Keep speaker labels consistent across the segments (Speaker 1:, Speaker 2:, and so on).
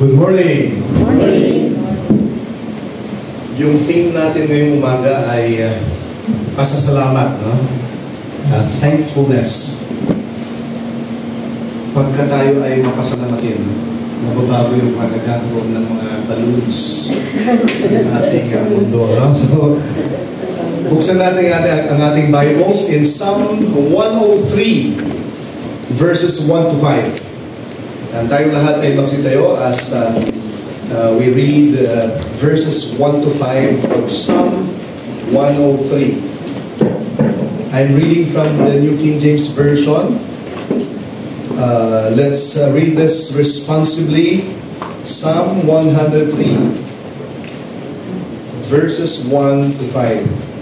Speaker 1: Good morning!
Speaker 2: Morning!
Speaker 1: Yung theme natin ngayong umaga ay pasasalamat, no? Thankfulness. Pagka tayo ay mapasalamatin, mababago yung nagkakaroon ng mga balloons ng ating mundo, no? So, buksan natin ang ating Bibles in Psalm 103, verses 1 to 5. And tayo lahat ay magsitayo as we read verses 1 to 5 of Psalm 103. I'm reading from the New King James Version. Let's read this responsibly. Psalm 103, verses 1 to 5.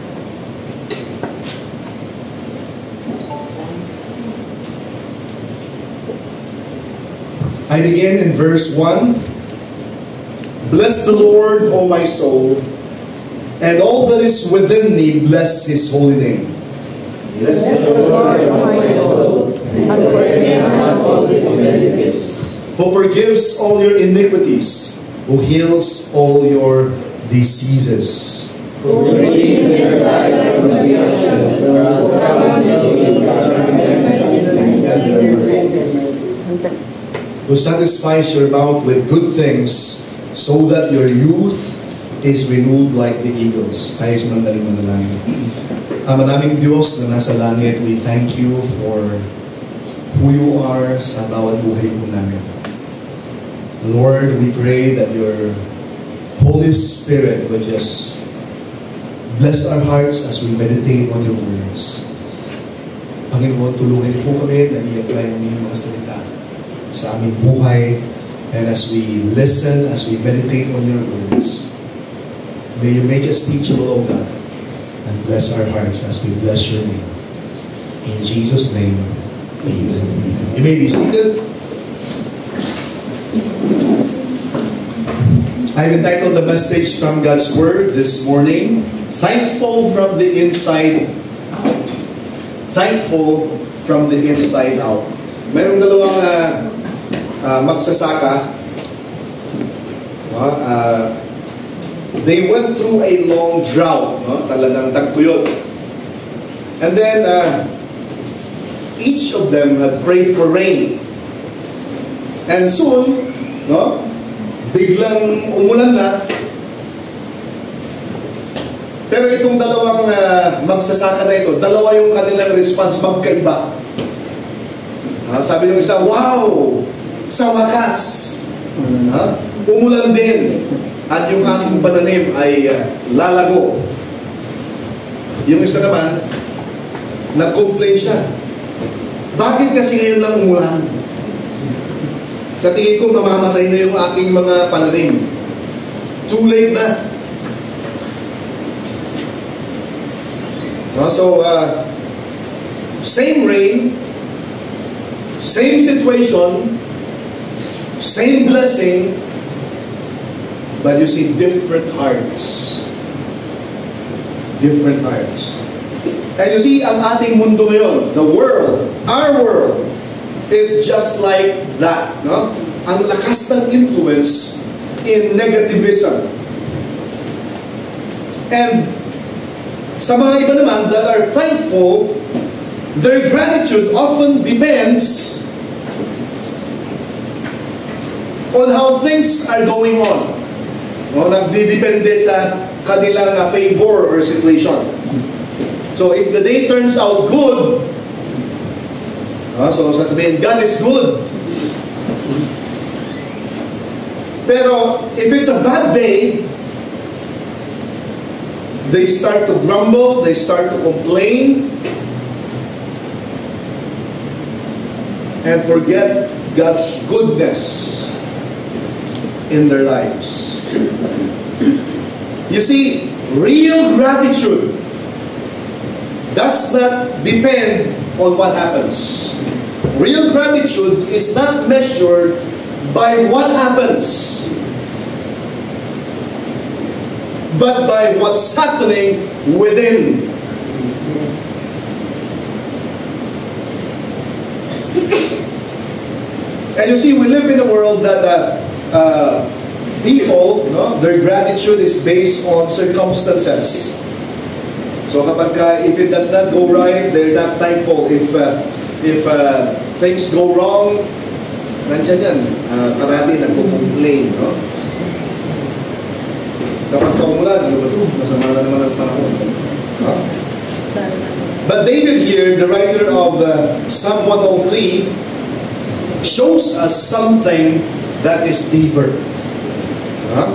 Speaker 1: I begin in verse 1. Bless the Lord, O my soul, and all that is within me, bless His holy name.
Speaker 2: Bless the Lord, O my soul, and forget not all His benefits.
Speaker 1: Who forgives all your iniquities, who heals all your diseases.
Speaker 2: Who redeems your life from destruction, who crowns you with kindness and tender mercies.
Speaker 1: Who satisfies your mouth with good things, so that your youth is renewed like the eagles. Tayo sinundaling manalangin. Ama naming Diyos na nasa langit, we thank you for who you are sa bawat buhay po namin. Lord, we pray that your Holy Spirit would just bless our hearts as we meditate on your words. Panginoon, tulungan po kami na i-apply ang inyong mga salita sa aming buhay, and as we listen, as we meditate on your words, may you make us teachable, O God, and bless our hearts as we bless your name. In Jesus' name, amen. You may be seated. I've entitled the message from God's Word this morning, Thankful from the Inside Out. Thankful from the inside out. Mayroong dalawang magsasaka. They went through a long drought, no? Talagang tagtuyot. And then each of them had prayed for rain. And soon, no? Biglang umulan na. Pero itong dalawang magsasaka na ito, dalawa yung kanilang response, magkaiba. Sabi ng isa, wow! Sa wakas, umulan din at yung aking pananim ay lalago. Yung isa naman, nag-complain siya. Bakit kasi ngayon lang umulan? Sa tingin ko, mamamatay na yung aking mga pananim. Too late na. So, same rain, same situation, same blessing, but you see different hearts. Different hearts. And you see, ang ating mundo ngayon, the world, our world, is just like that. No? Ang lakas ng influence in negativism. And sa mga iba naman that are thankful, their gratitude often depends on how things are going on. No, nagdidepende sa kanilang favor or situation. So if the day turns out good, so sasabihin, God is good. Pero if it's a bad day, they start to grumble, they start to complain, and forget God's goodness in their lives. You see, real gratitude does not depend on what happens. Real gratitude is not measured by what happens, but by what's happening within. And you see, we live in a world that people, no, their gratitude is based on circumstances. So kapag if it does not go right, they're not thankful. If things go wrong, nandiyan yan. Karami nagko-complain, no? Kapag kaumulan, ano ba ito? Masama na naman ang panahon. Huh? But David here, the writer of Psalm 103, shows us something that is deeper. Huh?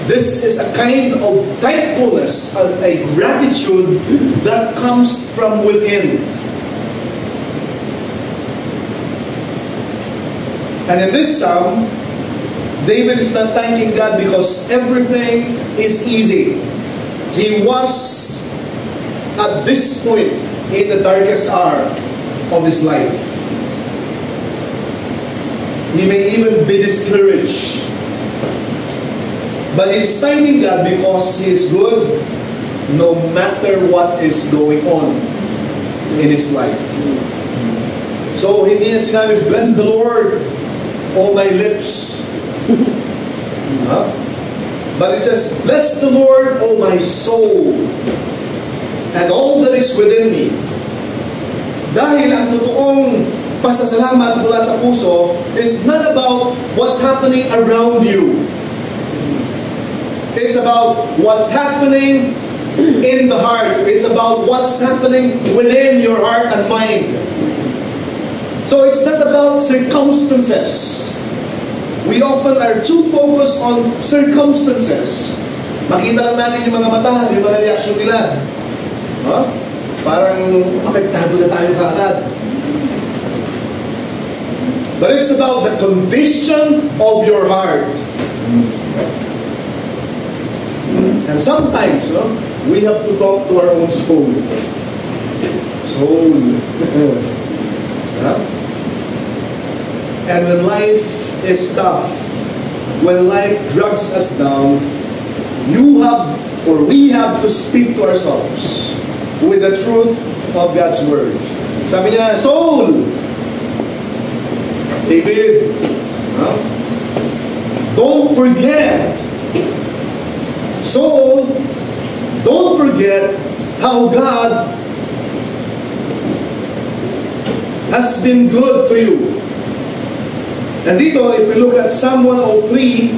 Speaker 1: This is a kind of thankfulness, a gratitude that comes from within. And in this psalm, David is not thanking God because everything is easy. He was at this point in the darkest hour of his life. He may even be discouraged. But he's thanking God because he is good no matter what is going on in his life. So hindi niya sinabi, bless the Lord, all my lips. But it says, bless the Lord, O my soul, and all that is within me. Dahil ang totoong pasasalamat mula sa puso is not about what's happening around you. It's about what's happening in the heart. It's about what's happening within your heart and mind. So it's not about circumstances. We often are too focused on circumstances. Makita lang natin yung mga mata, yung mga reaksyon nila. Huh? Parang apektado na tayo kaagad. But it's about the condition of your heart. And sometimes, we have to talk to our own soul. Soul. Huh? And when life is tough, when life drags us down, you have, or we have to speak to ourselves with the truth of God's Word. Sabi niya, soul, David, don't forget, soul, don't forget how God has been good to you. And dito, if we look at Psalm 103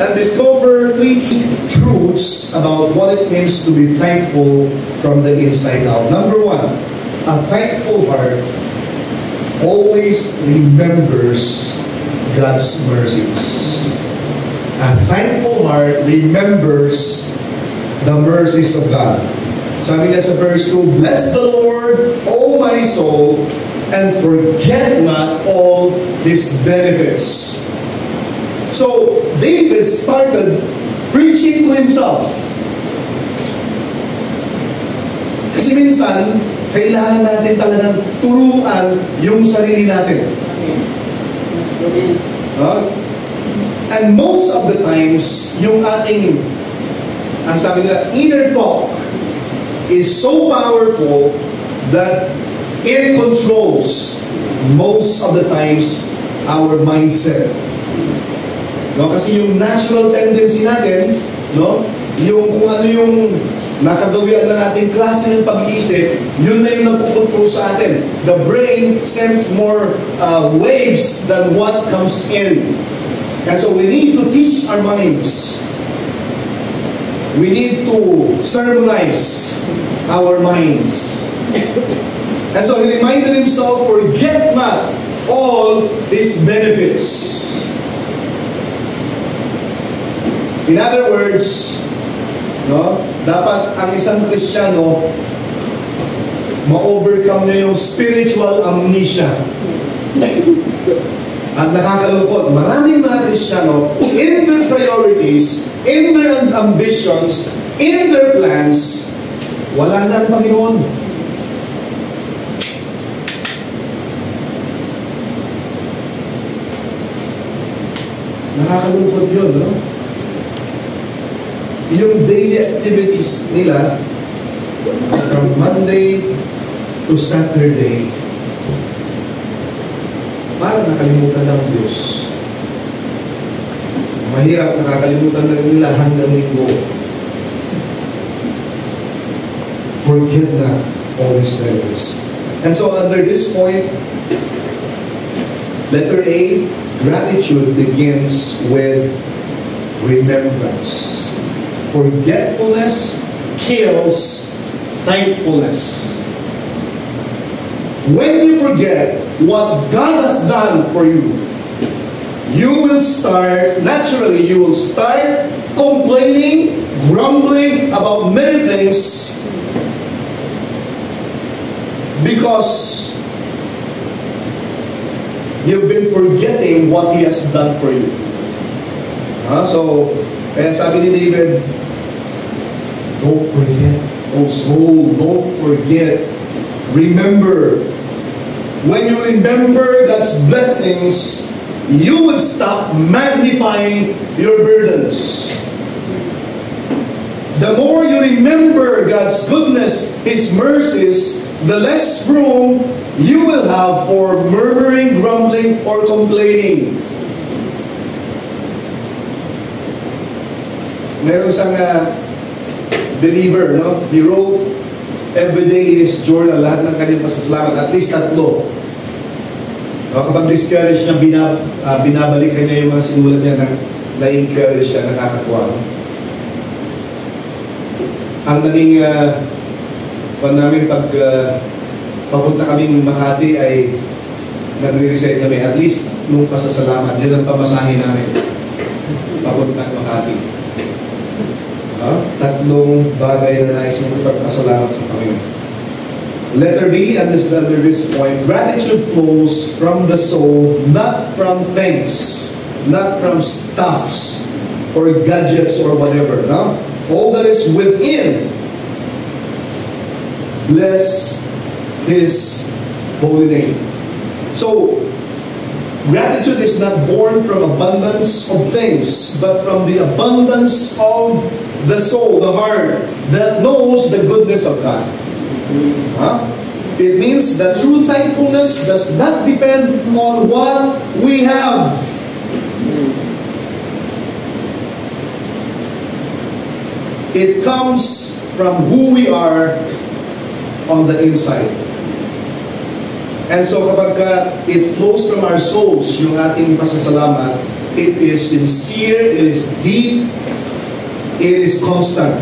Speaker 1: and discover three truths about what it means to be thankful from the inside out. Number one, a thankful heart always remembers God's mercies. A thankful heart remembers the mercies of God. Sabi niya sa verse 2, bless the Lord, O my soul, and forget not all His benefits. So, David started preaching to himself. Kasi minsan, kailangan natin talagang turuan yung sarili natin. And most of the times, yung ating, ang sabi nila, inner talk is so powerful that it controls most of the times our mindset. No, kasi yung natural tendency natin, no, yung kung ano yung nakagawian na natin klase ng pag-iisip, yun na yung nagpupunto sa atin. The brain sends more waves than what comes in. And so we need to teach our minds. We need to sermonize our minds. And so he reminded himself, forget not all His benefits. In other words, no, dapat ang isang Kristiyano ma-overcome niya yung spiritual amnesia. At nakakalungkot, maraming mga Kristiyano, in their priorities, in their ambitions, in their plans, wala na ang Panginoon. Nakakalungkot yun, no? Yung daily activities nila, from Monday to Saturday, parang parang nakalimutan ng Diyos. Mahirap, nakakalimutan na rin nila hanggang linggo. Forget not all His benefits. And so under this point, letter A, gratitude begins with remembrance. Forgetfulness kills thankfulness. When you forget what God has done for you, you will start complaining, grumbling about many things because you've been forgetting what He has done for you. So, kaya sabi ni David, don't forget, oh soul, don't forget. Remember. When you remember God's blessings, you will stop magnifying your burdens. The more you remember God's goodness, His mercies, the less room you will have for murmuring, grumbling, or complaining. Meron isang believer, no? He wrote every day in his journal lahat ng kanyang pasasalamat, at least 3. Kapag discourage niya, binabalik niya yung mga sinulat niya na-encourage siya, nakakatuwa. Ang naging namin pag papunta kaming Makati ay nagre-recite kami, at least nung pasasalamat, yun ang pamasahin namin papunta Makati. 3 bagay na nais mong ipagpasalamat sa Panginoon. Letter B, under this point, gratitude flows from the soul, not from things, not from stuffs or gadgets or whatever. No? All that is within, bless His holy name. So, gratitude is not born from abundance of things, but from the abundance of the soul, the heart, that knows the goodness of God. It means that true thankfulness does not depend on what we have. It comes from who we are on the inside. And so kapag it flows from our souls, yung ating pasasalamat, it is sincere, it is deep, it is constant.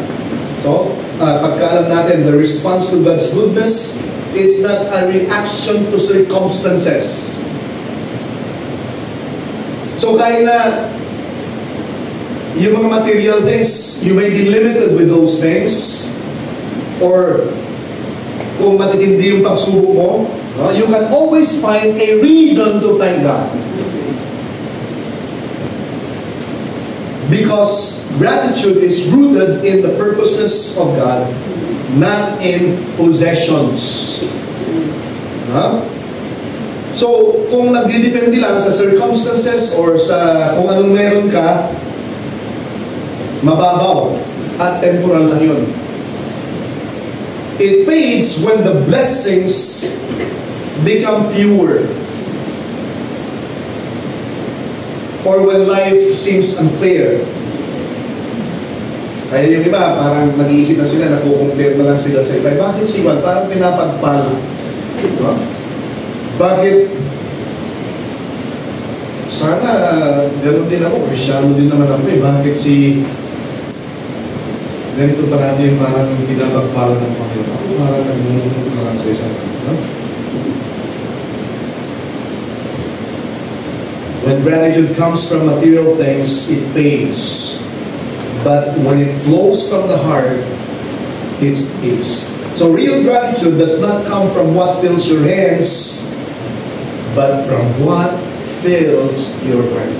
Speaker 1: So, pagka alam natin, the response to God's goodness is not a reaction to circumstances. So, kahit na yung mga material things, you may be limited with those things, or kung matitindi yung pagsubok mo, you can always find a reason to thank God. Because gratitude is rooted in the purposes of God, not in possessions. So, kung nagdidepende lang sa circumstances or sa kung anong meron ka, mababaw at temporal lang yun. It fades when the blessings become fewer, or when life seems unfair. Kaya yung iba, parang nag-iisip na sila, nakukompare na lang sila sa iba. Bakit si Juan? Parang pinapagpala. Diba? Bakit? Sana, gano'n din ako. Kristyano din naman ako eh. Bakit si ganito pa natin yung parang pinapagpala ng Panginoon? Ako parang nag-mumulong na lang sa isa. Diba? When gratitude comes from material things, it fades. But when it flows from the heart, it's peace. So real gratitude does not come from what fills your hands, but from what fills your heart.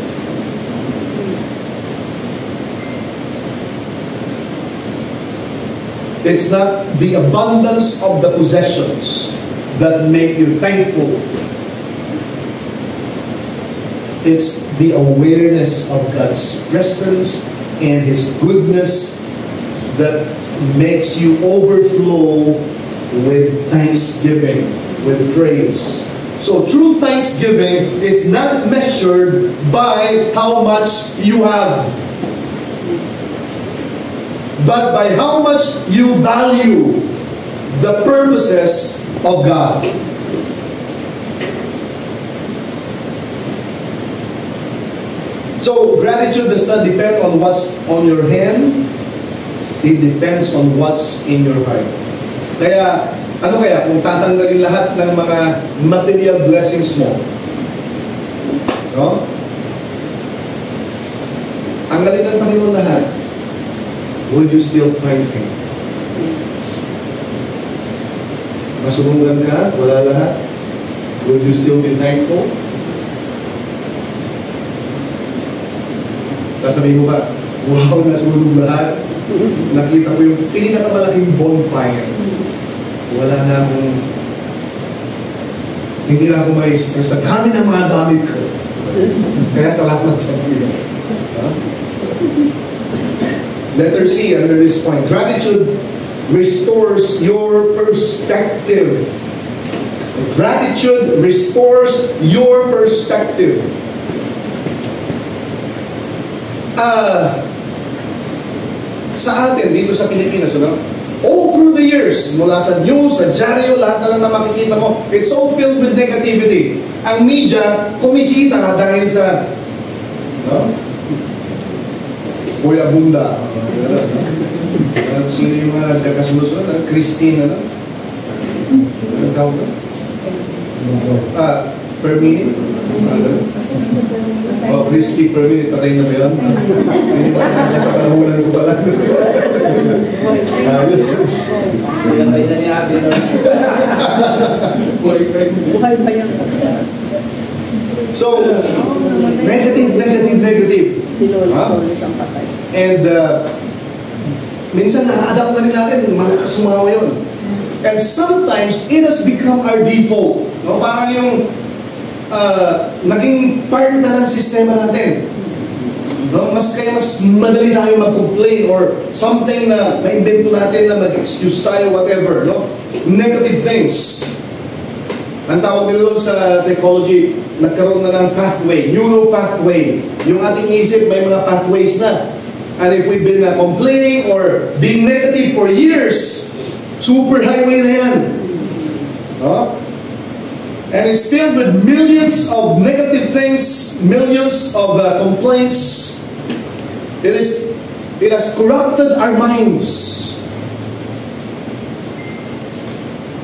Speaker 1: It's not the abundance of the possessions that make you thankful. It's the awareness of God's presence and His goodness that makes you overflow with thanksgiving, with praise. So true thanksgiving is not measured by how much you have, but by how much you value the purposes of God. So gratitude does not depend on what's on your hand, it depends on what's in your heart. Kaya, ano kaya kung tatanggalin lahat ng mga material blessings mo? No? Ang galing ng Panginoon lahat, would you still find Him? Masulugan ka, wala lahat, would you still be thankful? Sasabihin mo ba, wow, nasunog lahat. Nakita ko yung pinakamalaking bonfire. Wala na akong, hindi na ako may stress sa dami ng mga gamit ko. Kaya salamat sa Panginoon. Letter C, under this point, gratitude restores your perspective. Gratitude restores your perspective. Sa atin, dito sa Pilipinas, all through the years, mula sa news, sa dyaryo, lahat na lang na makikita mo, it's so filled with negativity. Ang media, kumikita dahil sa Kuya Bunda. Sino yung mga nagkakasunod-sunod? Christine, anong tawag ka? Per minute? Christy per minute, patay na ba yun? Hindi ba nasa kapanahunan ko pala?
Speaker 3: Patay na ni Ate.
Speaker 2: Buhay pa yan.
Speaker 1: So, negative.
Speaker 2: Si Lola Solis ang patay.
Speaker 1: And minsan na-adapt na rin natin, malakas sumawa yun. And sometimes, it has become our default. No? Parang yung naging part na ng sistema natin. No? Mas madali tayo mag-complain or something na na-invento natin na mag-excuse tayo, whatever. No? Negative things. Ang tawag nila doon sa psychology, nagkaroon na ng pathway, neuro pathway. Yung ating isip, may mga pathways na. And if we've been complaining or being negative for years, super highway na yan. No? And it's filled with millions of negative things, millions of complaints. It has corrupted our minds.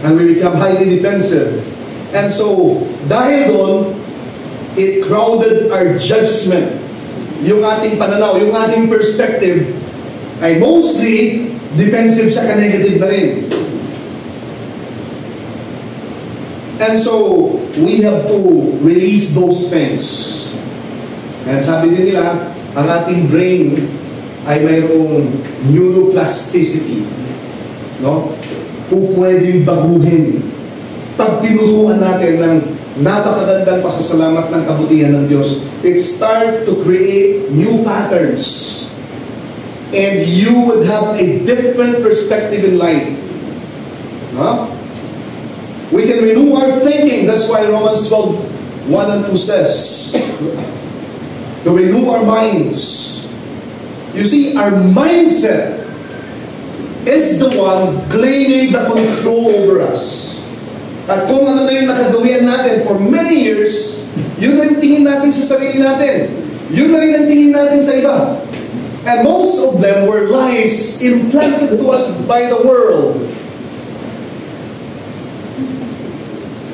Speaker 1: And we become highly defensive. And so, dahil doon, it crowded our judgment. Yung ating pananaw, yung ating perspective, ay mostly defensive sa negative na rin. And so, we have to release those things. And sabi din nila, ang ating brain ay mayroong neuroplasticity. No? Pwedeng baguhin. Pag tinuruan natin ng napakagandang pasasalamat ng kabutihan ng Diyos, it start to create new patterns. And you would have a different perspective in life. No? We can renew our thinking. That's why Romans 12:1 and 2 says, to renew our minds. You see, our mindset is the one claiming the control over us. At kung ano na yung nakagawian natin for many years, yun na yung tingin natin sa sarili natin. Yun na rin ang tingin natin sa iba. And most of them were lies implanted to us by the world.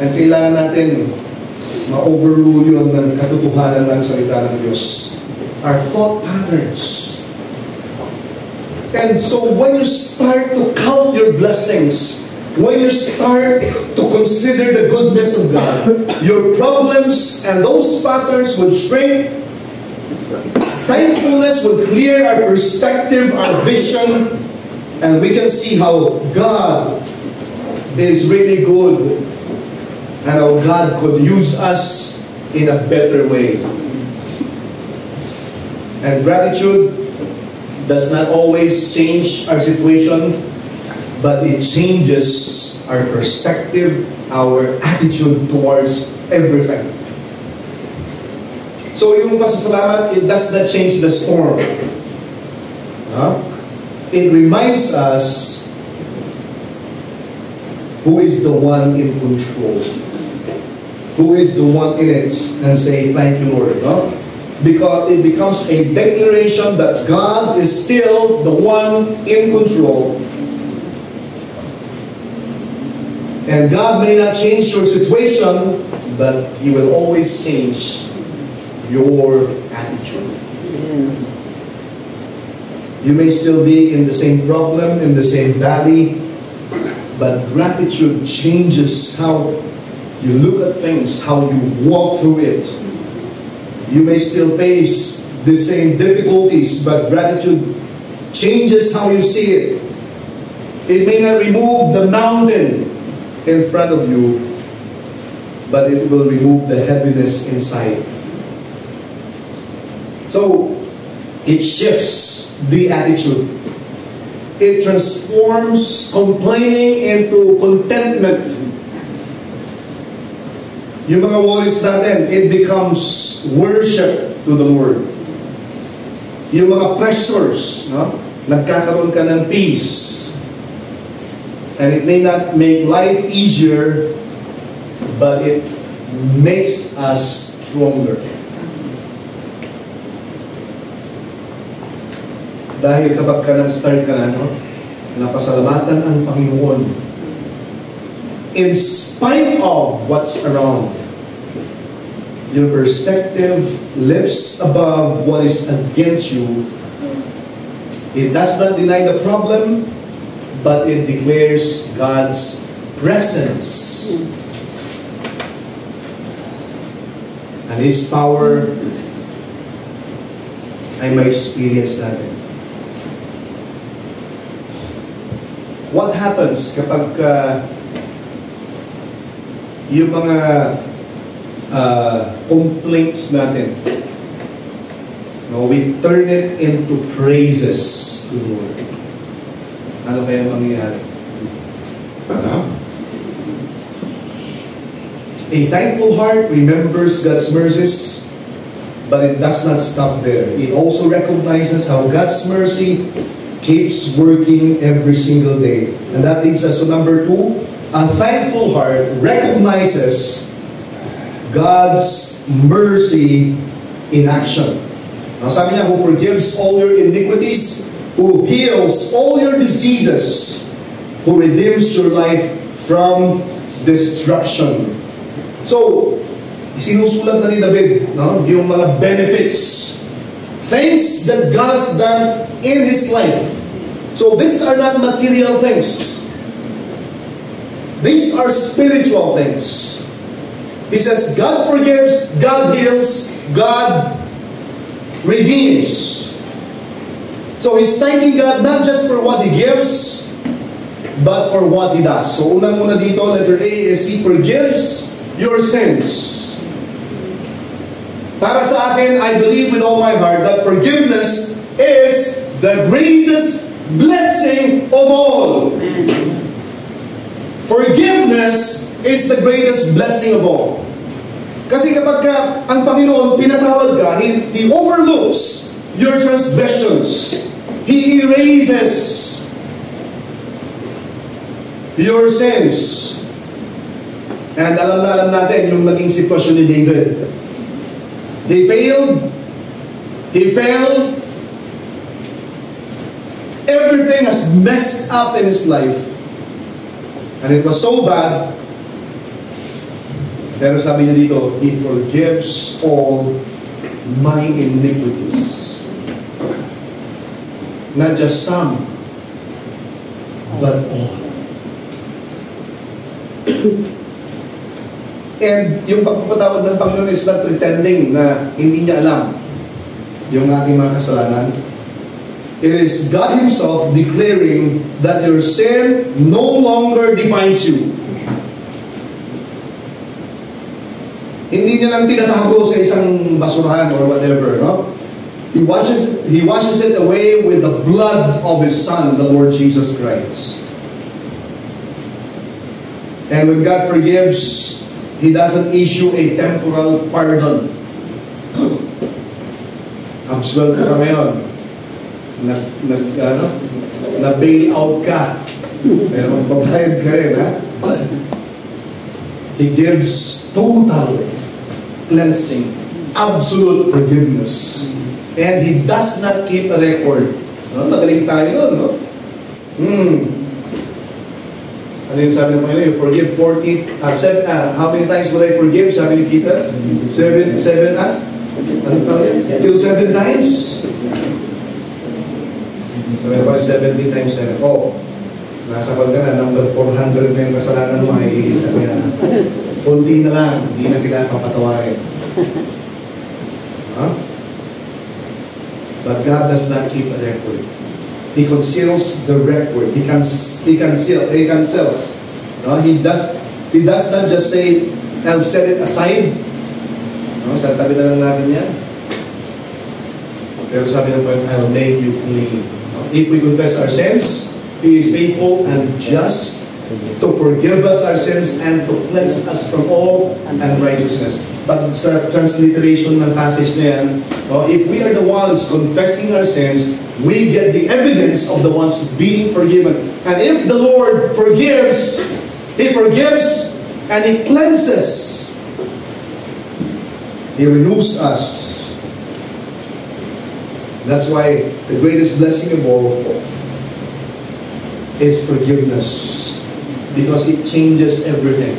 Speaker 1: And kailangan natin ma-overrule yun ng katotohanan ng salita ng Diyos. Our thought patterns. And so when you start to count your blessings, when you start to consider the goodness of God, your problems and those patterns would shrink. Thankfulness would clear our perspective, our vision, and we can see how God is really good. And how God could use us in a better way. And gratitude does not always change our situation, but it changes our perspective, our attitude towards everything. So yung pasasalamat, it does not change the storm. It reminds us who is the one in control, who is the one in it, and say, thank you, Lord. Because it becomes a declaration that God is still the one in control. And God may not change your situation, but He will always change your attitude. You may still be in the same problem, in the same valley, but gratitude changes how you look at things, how you walk through it. You may still face the same difficulties, but gratitude changes how you see it. It may not remove the mountain in front of you, but it will remove the heaviness inside. So, it shifts the attitude. It transforms complaining into contentment. Yung mga worries natin, it becomes worship to the Lord. Yung mga pressures, nagkakaroon ka ng peace. And it may not make life easier, but it makes us stronger. Dahil kapag ka nag-start ka na, napasalamatan ang Panginoon. In spite of what's around, your perspective lifts above what is against you. It does not deny the problem, but it declares God's presence. And His power ay may experience natin. What happens kapag yung mga complaints natin, we turn it into praises to the Lord? Ano kaya mangyayari? A thankful heart remembers God's mercies, but it does not stop there. It also recognizes how God's mercy keeps working every single day. And that leads us to number 2. A thankful heart recognizes God's mercy in action. Now, sabi niya, who forgives all your iniquities, who heals all your diseases, who redeems your life from destruction. So, sinusulat na ni David, yung mga benefits, things that God has done in his life. So these are not material things. These are spiritual things. He says, God forgives, God heals, God redeems. So he's thanking God not just for what He gives, but for what He does. So unang-una dito, letter A is He forgives your sins. Para sa akin, I believe with all my heart that forgiveness is the greatest blessing of all. Forgiveness is the greatest blessing of all. Kasi kapag ang Panginoon pinatawad ka, He overlooks your transgressions. He erases your sins. And alam natin yung naging sitwasyon ni David. He failed. He fell. Everything has messed up in his life. And it was so bad. Pero sabi niya dito, He forgives all my iniquities. Not just some, but all. And yung pagpapatawad ng Panginoon is not pretending na hindi niya alam yung ating mga kasalanan. It is God Himself declaring that your sin no longer defines you. Hindi niya lang tinatago sa isang basurahan or whatever, no? He washes it away with the blood of His Son, the Lord Jesus Christ. And when God forgives, He doesn't issue a temporal pardon. Absuelto ka ngayon. Na-bail out ka. Pero magbabayad ka rin, ha? He gives total cleansing, absolute forgiveness. And He does not keep a record. Magaling tayo nun, no? Ano yung sabi ng Panginoon? You forgive 40, how many times will I forgive? Sabi ni Peter? 7, till 7 times. Sabi na 70 times 7. Oh, nasa ka na, number 400 na yung kasalanan mo, ay sabi na, kunti na lang, hindi na kailangan papatawarin. Huh? But God does not keep a record. He conceals the record. He cancels. No? He does not just say, I'll set it aside. No? Sa tabi na lang natin yan. Pero sabi ng Panginoon, I'll make you clean. No? If we confess our sins, He is faithful and just to forgive us our sins and to cleanse us from all unrighteousness. But sa transliteration ng passage na yan, if we are the ones confessing our sins, we get the evidence of the ones being forgiven. And if the Lord forgives, He forgives and He cleanses. He renews us. That's why the greatest blessing of all is forgiveness. Because it changes everything.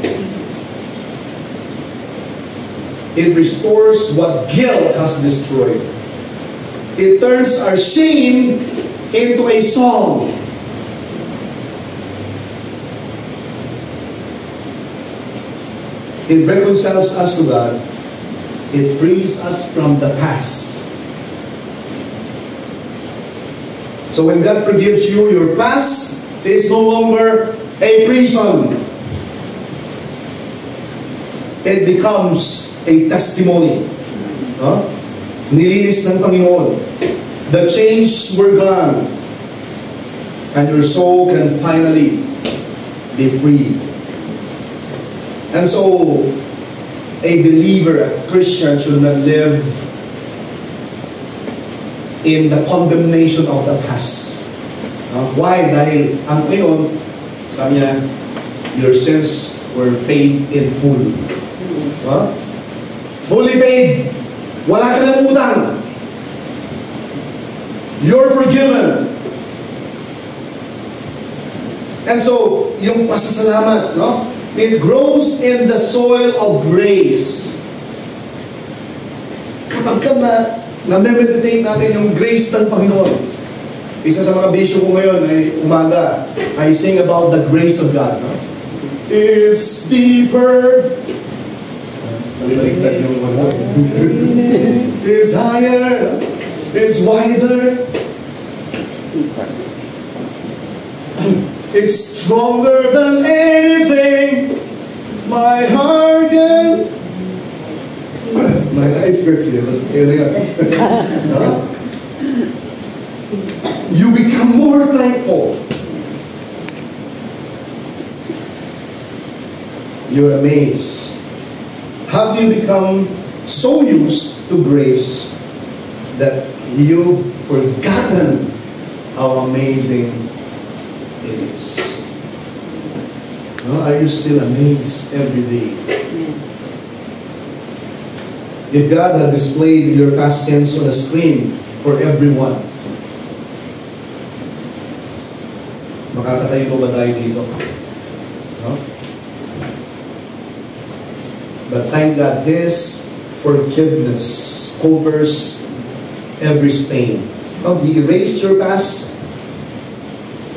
Speaker 1: It restores what guilt has destroyed. It turns our shame into a song. It reconciles us to God. It frees us from the past. So when God forgives you, your past is no longer a prison. It becomes a testimony. Nilinis ng Panginoon. The chains were gone. And your soul can finally be free. And so, a believer, a Christian, should not live in the condemnation of the past. Why? Dahil ang Panginoon, sabi niya, your sins were paid in full. Fully paid. Wala ka ng utang. You're forgiven. And so, yung pasasalamat, no? It grows in the soil of grace. Kapag na-meditate natin yung grace ng Panginoon. Isa sa mga bisyo ko ngayon ay umaga, I sing about the grace of God. No? It's deeper. It's higher. It's wider.
Speaker 2: It's deeper.
Speaker 1: It's stronger than anything my heart can. My eyes hurts here. You become more thankful. You're amazed. Have you become so used to grace that you've forgotten how amazing it is? No? Are you still amazed every day? If God had displayed your past sins on a screen for everyone, makakatayo ba tayo dito? No? But thank God, His forgiveness covers every stain. He erased your past.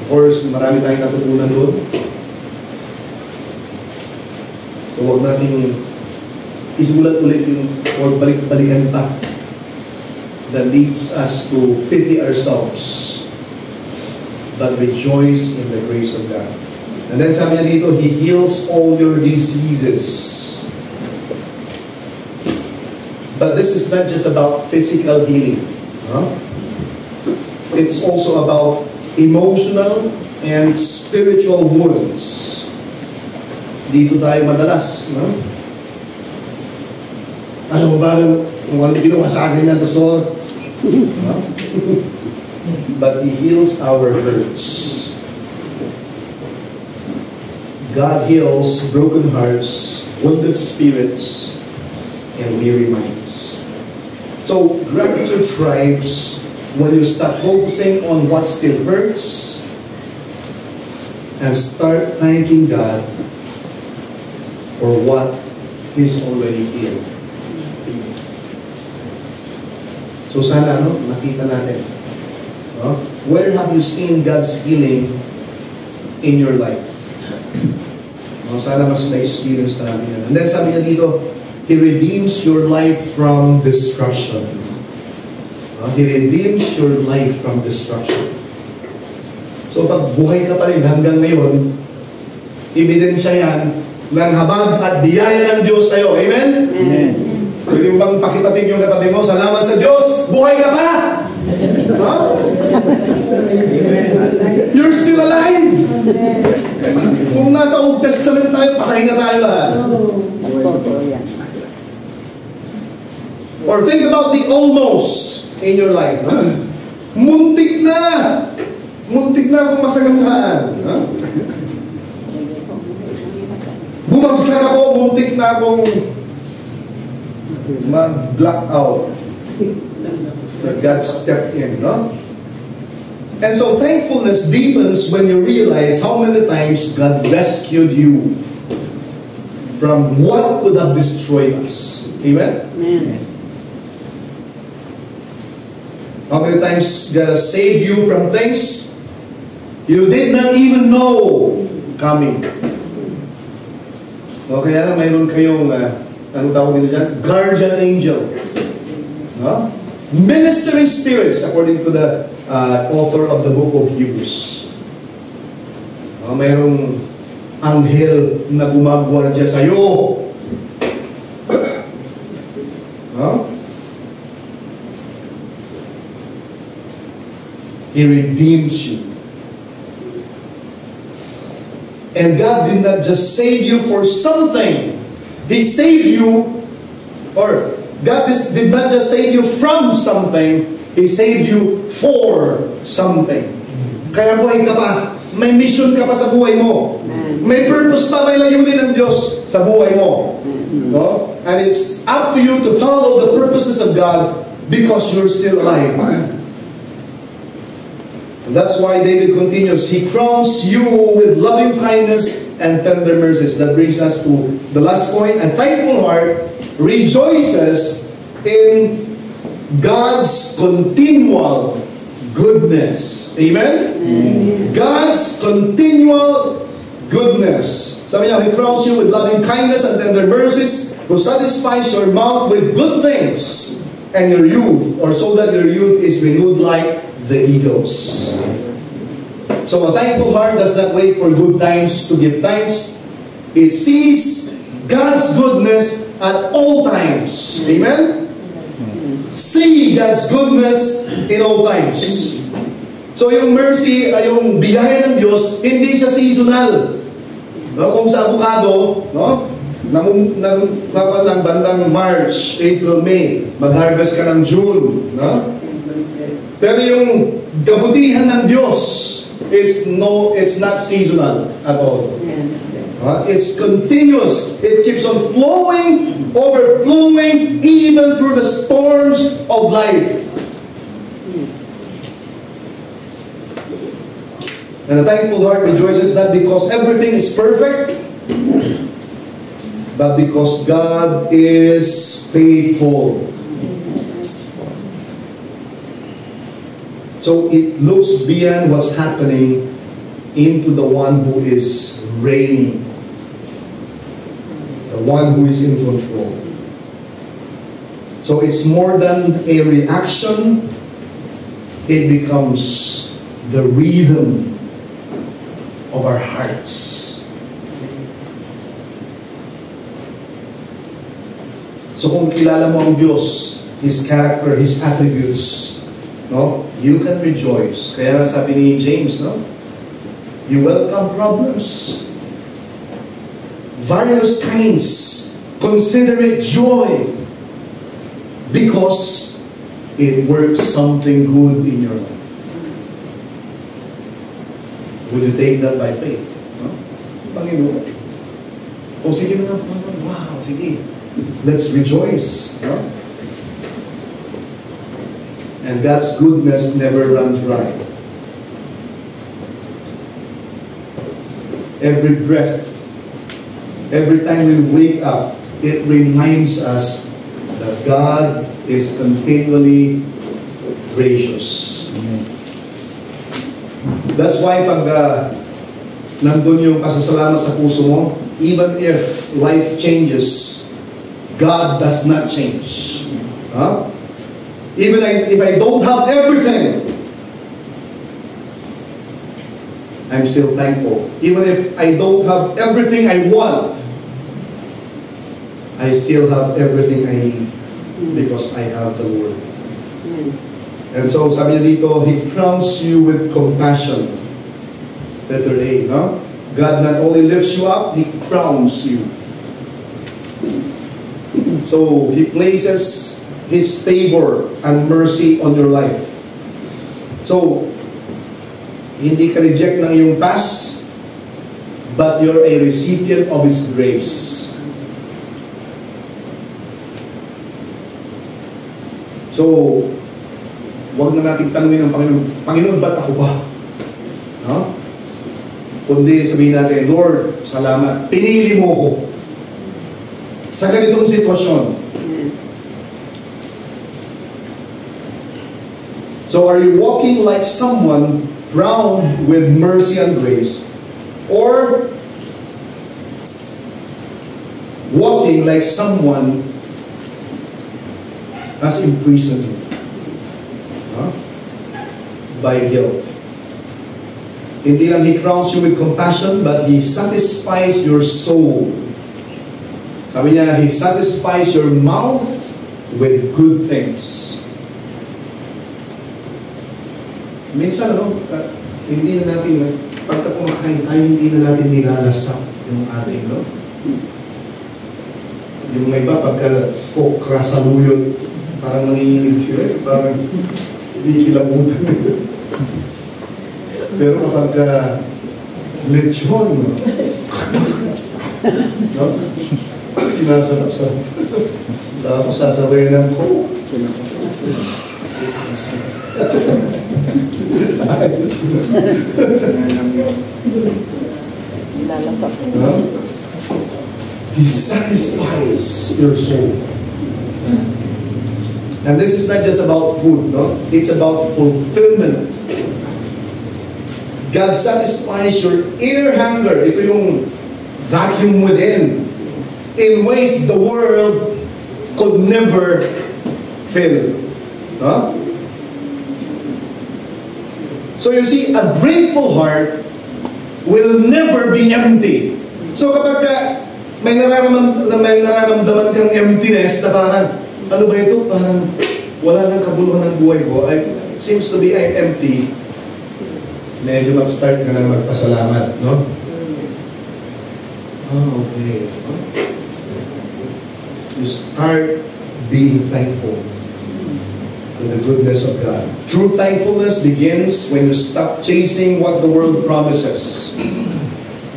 Speaker 1: Of course, marami tayong natutunan doon. So huwag natin isulat ulit yung or balik-balikan pa that leads us to pity ourselves but rejoice in the grace of God. And then sabi niya dito, He heals all your diseases. But this is not just about physical healing. It's also about emotional and spiritual wounds. Dito tayo madalas.
Speaker 4: Alam mo ba kung ano ginawa sa akin yan, Pastor?
Speaker 1: Huh? But He heals our hurts. God heals broken hearts, wounded spirits, and weary minds. So, gratitude thrives when you start focusing on what still hurts and start thanking God for what He's already healed. So sana nakita natin. No? Where have you seen God's healing in your life? No? Sana mas na-experience natin yan. And then sabi niya dito, He redeems your life from destruction. No? He redeems your life from destruction. So pag buhay ka pa rin hanggang ngayon, ebidensya yan ng habag at biyaya ng Diyos sa'yo. Amen?
Speaker 3: Amen.
Speaker 1: Pwede mo bang pakitabing yung katabi mo? Salamat sa Diyos! Buhay ka pa! Huh? You're still alive! Kung nasa Old Testament tayo, patay na tayo lahat. Or think about the almost in your life. Huh? Muntik na! Muntik na akong masagasaan. Huh? Bumagsak ako, muntik na akong mag-black out. But God stepped in, no? And so thankfulness deepens when you realize how many times God rescued you from what could have destroyed us. Amen?
Speaker 2: Amen.
Speaker 1: How many times God has saved you from things you did not even know coming. No, kaya mayroon kayong ano tawag nila dyan? Guardian angel. No? Ministering spirits according to the author of the book of Hebrews. No, mayroong anghel na gumagwardya sa'yo. No? He redeems you. And God did not just save you for something. He saved you, or God did not just save you from something, He saved you for something. Kaya buhay ka pa. May mission ka pa sa buhay mo. May purpose pa, may layunin ng Diyos sa buhay mo. No? And it's up to you to follow the purposes of God because you're still alive. And that's why David continues, He crowns you with loving kindness and tender mercies. That brings us to the last point. A thankful heart rejoices in God's continual goodness. Amen? Amen. God's continual goodness. Sabi niya, He crowns you with loving kindness and tender mercies, who satisfies your mouth with good things, and your youth, or so that your youth is renewed like the eagles. So a thankful heart does not wait for good times to give thanks. It sees God's goodness at all times. Amen? See God's goodness in all times. So yung mercy, yung biyaya ng Diyos, hindi siya seasonal. No? Kung sa avocado, no? Lang bandang March, April, May, mag-harvest ka ng June. No? Pero yung kabutihan ng Diyos, it's not seasonal at all. It's continuous. It keeps on flowing, overflowing, even through the storms of life. And a thankful heart rejoices not because everything is perfect, but because God is faithful. So it looks beyond what's happening into the one who is reigning, the one who is in control. So it's more than a reaction, it becomes the rhythm of our hearts. So kung kilala mo ang Diyos, His character, His attributes, no? You can rejoice. Kaya sabi ni James, no? You welcome problems. Various kinds. Consider it joy. because it works something good in your life. Will you take that by faith? No? Panginoon. O sige na, wow, sige. Let's rejoice. No? And God's goodness never runs dry. Every breath, every time we wake up, it reminds us that God is continually gracious. That's why pag nandun yung pasasalamat sa puso mo, even if life changes, God does not change. Huh? Even if I don't have everything, I'm still thankful. Even if I don't have everything I want, I still have everything I need because I have the Lord. And so sabi niya dito, He crowns you with compassion. Letter A, no? God not only lifts you up, He crowns you. So He places His favor and mercy on your life. So, hindi ka reject ng iyong past, but you're a recipient of His grace. So, huwag na natin tanungin ng Panginoon, Panginoon, ba't ako ba? No? Kundi sabihin natin, Lord, salamat, pinili mo ko sa ganitong sitwasyon. So, are you walking like someone crowned with mercy and grace, or walking like someone has imprisoned you by guilt? Hindi lang He crowns you with compassion, but He satisfies your soul. Sabi niya, He satisfies your mouth with good things. Minsan, hindi na natin, pagka kumakain tayo, hindi na natin nilalasap yung ating, no? Yung may iba, pagka krasaluyot, parang nanginginig sila, parang hindi kilabutan. Pero kapag lechon, no? Sinasarap-sarap. Tapos sasabay ng ko. No? He satisfies your soul. And this is not just about food, no? It's about fulfillment. God satisfies your inner hunger. Ito yung vacuum within, in ways the world could never fill. Huh? So you see, a grateful heart will never be empty. So kapag may nararamdaman kang emptiness na parang, ano ba ito? Parang wala nang kabuluhan ng buhay ko. It seems to be empty. Medyo mag-start ka na magpasalamat, no? Oh, okay. You start being thankful for the goodness of God. True thankfulness begins when you stop chasing what the world promises,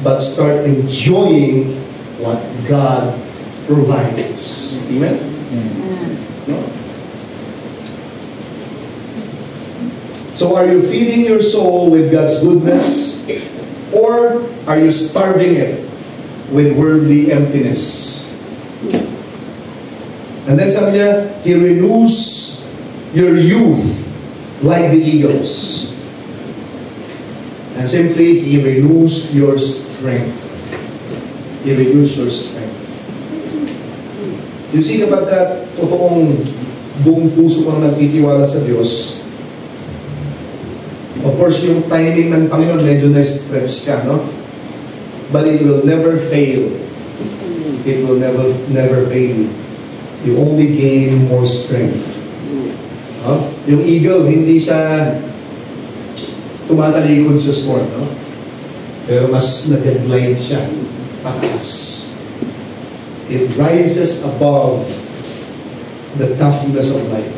Speaker 1: but start enjoying what God provides. Amen? No? So are you feeding your soul with God's goodness, or are you starving it with worldly emptiness? And then sabi niya, He renews your youth like the eagles. And simply, He renews your strength. He renews your strength. You see, kapag totoong buong puso kang nagtitiwala sa Diyos, of course, yung timing ng Panginoon, medyo na-stretch ka, no? But it will never fail. It will never fail you. You only gain more strength. Huh? Yung eagle, hindi siya tumatalikod sa storm, no? Pero mas nag-glide siya pataas. It rises above the toughness of life.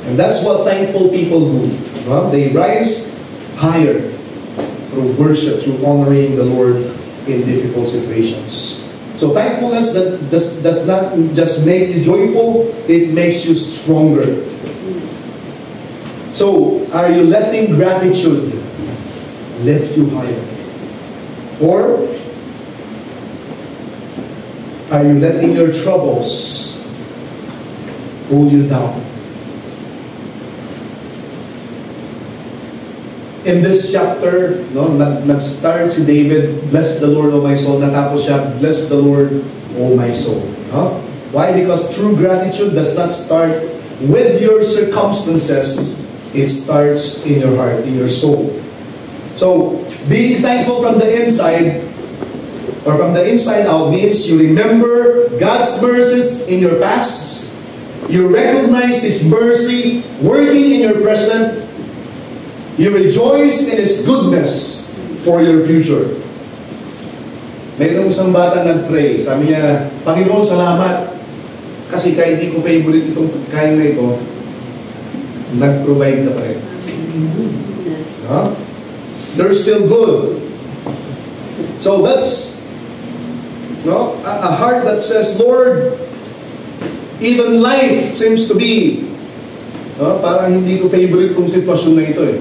Speaker 1: And that's what thankful people do. Well, they rise higher through worship, through honoring the Lord in difficult situations. So thankfulness that does not just make you joyful, it makes you stronger. So, are you letting gratitude lift you higher? Or are you letting your troubles hold you down? In this chapter, nag-start si David, bless the Lord, O my soul. Natapos siya, bless the Lord, O my soul. Why? Because true gratitude does not start with your circumstances. It starts in your heart, in your soul. So, being thankful from the inside, or from the inside out, means you remember God's mercies in your past. You recognize His mercy working in your present. You rejoice in His goodness for your future. Mayroong isang bata nag-pray. Sabi niya, Panginoon, salamat. Kasi kahit hindi ko favorite itong pagkain na ito, nag-provide ka pa rin. They're still good. So that's a heart that says, Lord, even life seems to be parang hindi ko favorite itong sitwasyon na ito eh.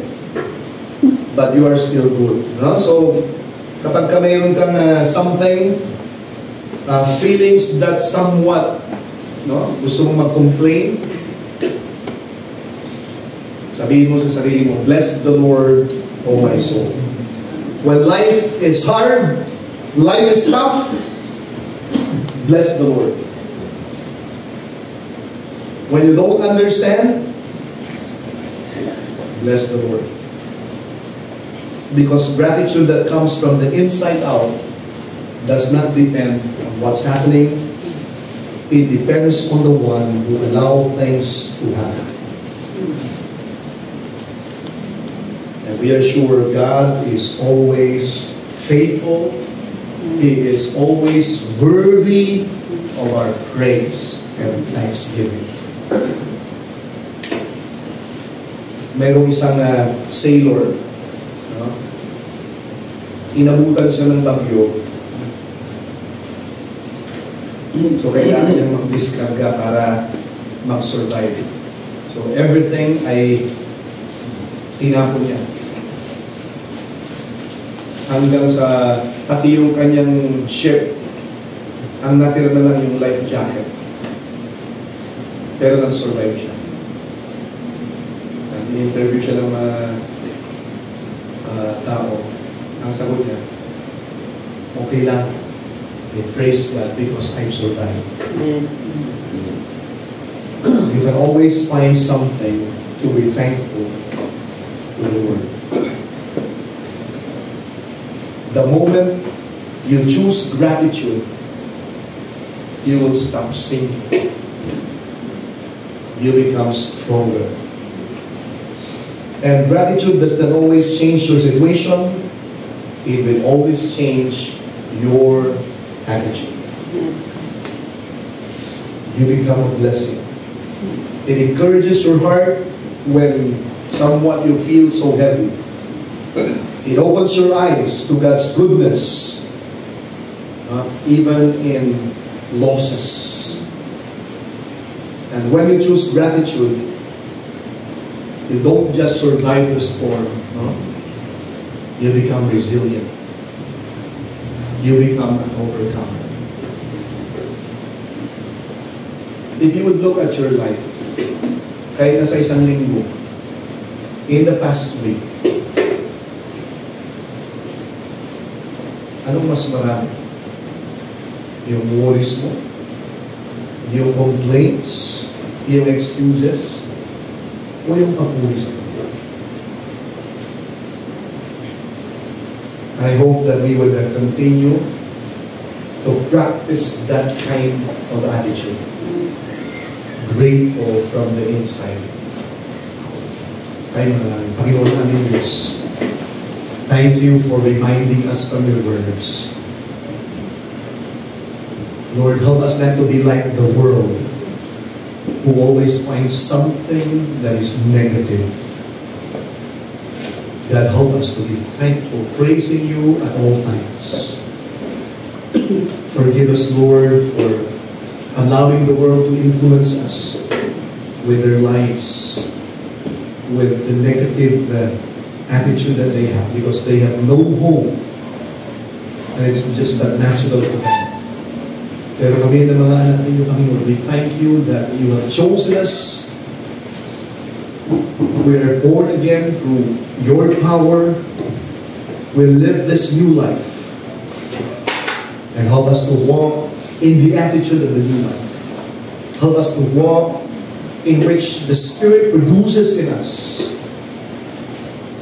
Speaker 1: But you are still good. So, kapag ka mayroon kang something, feelings that somewhat, gusto mong mag-complain, sabihin mo sa sarili mo, bless the Lord, O my soul. When life is hard, life is tough, bless the Lord. When you don't understand, bless the Lord. Because gratitude that comes from the inside out does not depend on what's happening. It depends on the one who allows things to happen. And we are sure God is always faithful. He is always worthy of our praise and thanksgiving. Merong isang sailor, inabutan siya ng bagyo. So kailangan niyang mag-discarga para mag-survive. So everything ay tinapon niya. Hanggang sa pati yung kanyang ship, ang natira na lang yung life jacket. Pero nag-survive siya. In-interview siya ng tao. Ang sagot niya, okay lang. I praise God because I've survived. You can always find something to be thankful to the Lord. The moment you choose gratitude, you will stop sinking. You become stronger. And gratitude does not always change your situation. It will always change your attitude. You become a blessing. It encourages your heart when somewhat you feel so heavy. It opens your eyes to God's goodness, even in losses. And when you choose gratitude, you don't just survive the storm. You become resilient. You become an overcomer. If you would look at your life, kahit nasa isang linggo, in the past week, anong mas marami? Yung worries mo? Yung complaints? Yung excuses? O yung papulis mo? I hope that we would continue to practice that kind of attitude. Grateful from the inside. Tayo manalangin. Panginoon namin Diyos, thank you for reminding us from your words. Lord, help us not to be like the world who always finds something that is negative. God, help us to be thankful, praising you at all times. Forgive us, Lord, for allowing the world to influence us with their lives, with the negative attitude that they have, because they have no hope. And it's just that natural for them. Pero kami ng mga anak ninyo, Panginoon, we thank you that you have chosen us. We are born again through your power. We live this new life. And help us to walk in the attitude of the new life. Help us to walk in which the Spirit produces in us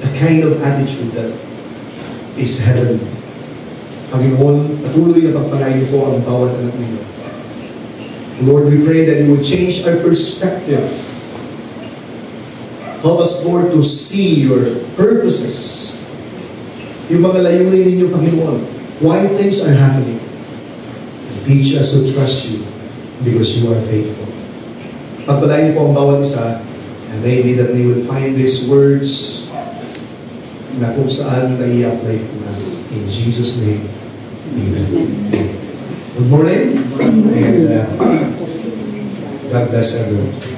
Speaker 1: a kind of attitude that is heavenly. Panginoon, patuloy na pagpalain niyo po ang bawat anak ninyo. Lord, we pray that you would change our perspective. Help us, Lord, to see your purposes. Yung mga layunin ninyo, Panginoon, why things are happening. Teach us to trust you because you are faithful. Pagpalain niyo po ang bawat isa, and maybe that we would find these words na kung saan nai-apply po natin. In Jesus' name, amen. Good morning, and God bless everyone.